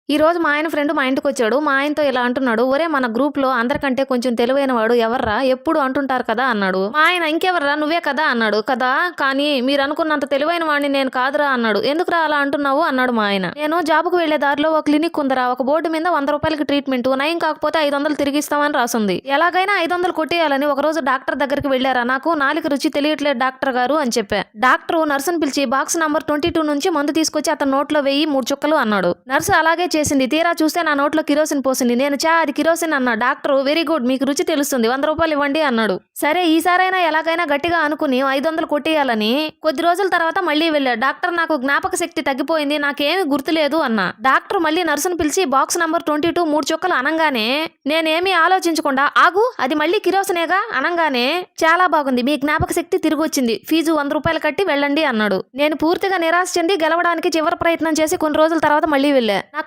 ఈ రోజు మా ఆయన ఫ్రెండ్ మా ఇంటికొచ్చాడు. మా ఆయనతో ఇలా అంటున్నాడు, "ఒరే మన గ్రూప్‌లో అందరికంటే కొంచెం తెలివైన వాడు ఎవర్రా? ఎప్పుడు అంటుంటారు కదా!" అన్నాడు. మా ఆయన, "ఇంకెవర్రా నువ్వే కదా!" అన్నాడు. "కదా! కానీ మీరనుకున్నంత తెలివైన వాడిని నేను కాదురా" అన్నాడు. "ఎందుకురా అలా అంటున్నావు?" అన్నాడు మా ఆయన. "నేను జాబ్‌కు వెళ్లే దారిలో ఒక క్లినిక్ ఉందిరా. ఒక బోర్డు మీద ₹100కి ట్రీట్మెంట్. నయం కాకపోతే 500 తిరిగిస్తామని రాసుంది. ఎలాగైనా 500 కొట్టేయాలని ఒకరోజు డాక్టర్ దగ్గరికి వెళ్లారా. నాకు నాలుక రుచి తెలియట్లేదు డాక్టర్ గారు అని చెప్పా. డాక్టరు నర్సును పిలిచి బాక్స్ నంబర్ 22 నుంచి మందు తీసుకొచ్చి అతని నోట్లో వెయ్యి 3 చుక్కలు అన్నాడు. నర్సు అలాగే చేసింది. తీరా చూస్తే నా నోట్లో కిరోసిన్ పోసింది. నేను అది కిరోసిన్ అన్నా. డాక్టరు, "వెరీ గుడ్, మీకు రుచి తెలుస్తుంది. ₹100 ఇవ్వండి" అన్నాడు. సరే ఈసారైనా ఎలాగైనా గట్టిగా అనుకుని 500 కొట్టేయాలని కొద్ది రోజుల తర్వాత మళ్లీ వెళ్ళా. డాక్టర్, "నాకు జ్ఞాపక శక్తి తగ్గిపోయింది. నాకేమీ గుర్తులేదు" అన్నా. డాక్టర్ మళ్లీ నర్సును పిలిచి బాక్స్ నంబర్ 22 3 చుక్కలు అనంగానే నేనేమీ ఆలోచించకుండా, "ఆగు, అది మళ్లీ కిరోసినేగా" అనంగానే, "చాలా బాగుంది. మీ జ్ఞాపక శక్తి తిరిగొచ్చింది. ఫీజు ₹100 కట్టి వెళ్ళండి" అన్నాడు. నేను పూర్తిగా నిరాశ చెంది గెలవడానికి చివరి ప్రయత్నం చేసి కొన్ని రోజుల తర్వాత మళ్లీ వెళ్ళా. నా